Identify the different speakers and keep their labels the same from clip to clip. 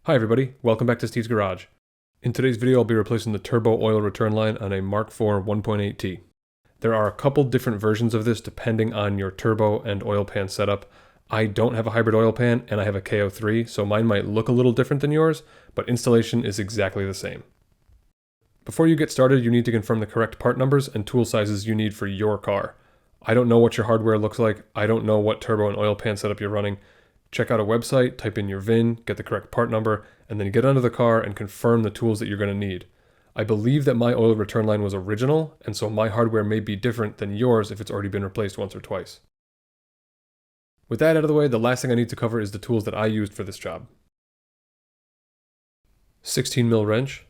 Speaker 1: Hi everybody, welcome back to Steve's Garage. In today's video I'll be replacing the turbo oil return line on a Mark IV 1.8T. There are a couple different versions of this depending on your turbo and oil pan setup. I don't have a hybrid oil pan and I have a KO3, so mine might look a little different than yours, but installation is exactly the same. Before you get started, you need to confirm the correct part numbers and tool sizes you need for your car. I don't know what your hardware looks like, I don't know what turbo and oil pan setup you're running. Check out a website, type in your VIN, get the correct part number, and then get under the car and confirm the tools that you're going to need. I believe that my oil return line was original, and so my hardware may be different than yours if it's already been replaced once or twice. With that out of the way, the last thing I need to cover is the tools that I used for this job. 16mm wrench.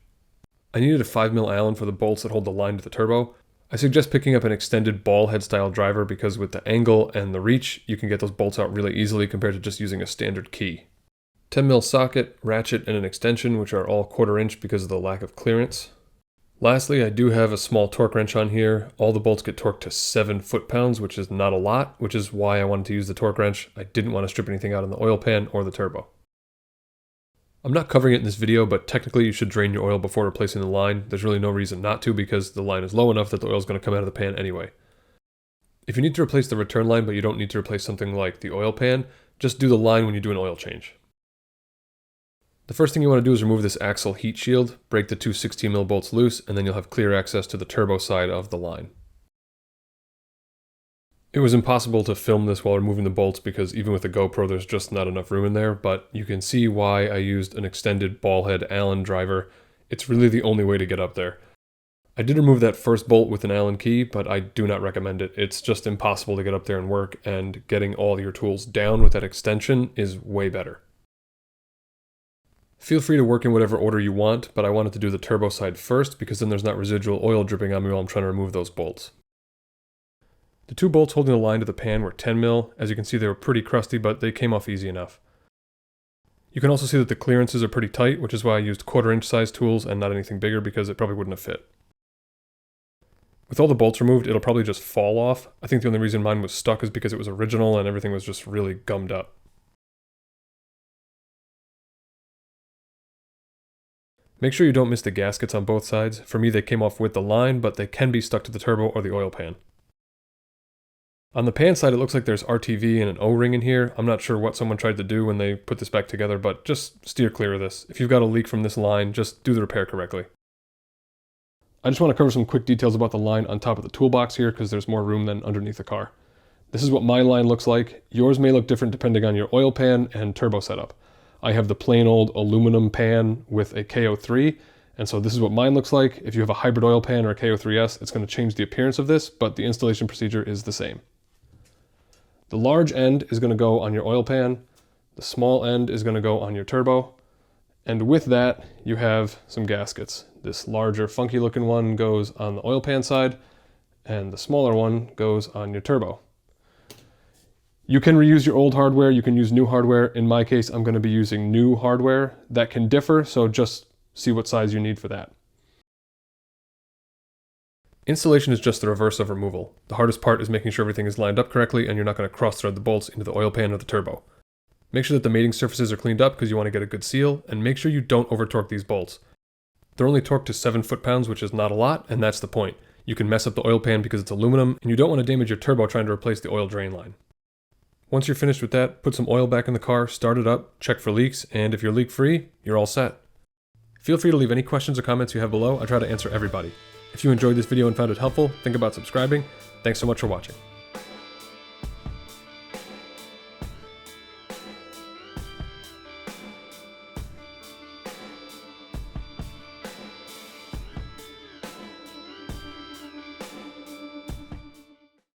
Speaker 1: I needed a 5mm Allen for the bolts that hold the line to the turbo. I suggest picking up an extended ball head style driver because with the angle and the reach, you can get those bolts out really easily compared to just using a standard key. 10mm socket, ratchet, and an extension, which are all 1/4 inch because of the lack of clearance. Lastly, I do have a small torque wrench on here. All the bolts get torqued to 7 foot-pounds, which is not a lot, which is why I wanted to use the torque wrench. I didn't want to strip anything out in the oil pan or the turbo. I'm not covering it in this video, but technically you should drain your oil before replacing the line. There's really no reason not to because the line is low enough that the oil is going to come out of the pan anyway. If you need to replace the return line but you don't need to replace something like the oil pan, just do the line when you do an oil change. The first thing you want to do is remove this axle heat shield, break the two 16mm bolts loose, and then you'll have clear access to the turbo side of the line. It was impossible to film this while removing the bolts because even with a GoPro there's just not enough room in there, but you can see why I used an extended ball head Allen driver. It's really the only way to get up there. I did remove that first bolt with an Allen key, but I do not recommend it. It's just impossible to get up there and work, and getting all your tools down with that extension is way better. Feel free to work in whatever order you want, but I wanted to do the turbo side first because then there's not residual oil dripping on me while I'm trying to remove those bolts. The two bolts holding the line to the pan were 10mm. As you can see, they were pretty crusty, but they came off easy enough. You can also see that the clearances are pretty tight, which is why I used 1/4 inch size tools and not anything bigger because it probably wouldn't have fit. With all the bolts removed, it'll probably just fall off. I think the only reason mine was stuck is because it was original and everything was just really gummed up. Make sure you don't miss the gaskets on both sides. For me, they came off with the line, but they can be stuck to the turbo or the oil pan. On the pan side, it looks like there's RTV and an O-ring in here. I'm not sure what someone tried to do when they put this back together, but just steer clear of this. If you've got a leak from this line, just do the repair correctly. I just want to cover some quick details about the line on top of the toolbox here because there's more room than underneath the car. This is what my line looks like. Yours may look different depending on your oil pan and turbo setup. I have the plain old aluminum pan with a KO3, and so this is what mine looks like. If you have a hybrid oil pan or a KO3S, it's going to change the appearance of this, but the installation procedure is the same. The large end is going to go on your oil pan, the small end is going to go on your turbo, and with that you have some gaskets. This larger funky looking one goes on the oil pan side, and the smaller one goes on your turbo. You can reuse your old hardware, you can use new hardware. In my case, I'm going to be using new hardware. That can differ, so just see what size you need for that. Installation is just the reverse of removal. The hardest part is making sure everything is lined up correctly and you're not going to cross-thread the bolts into the oil pan or the turbo. Make sure that the mating surfaces are cleaned up because you want to get a good seal, and make sure you don't over-torque these bolts. They're only torqued to 7 foot-pounds, which is not a lot, and that's the point. You can mess up the oil pan because it's aluminum, and you don't want to damage your turbo trying to replace the oil drain line. Once you're finished with that, put some oil back in the car, start it up, check for leaks, and if you're leak-free, you're all set. Feel free to leave any questions or comments you have below. I try to answer everybody. If you enjoyed this video and found it helpful, think about subscribing. Thanks so much for watching.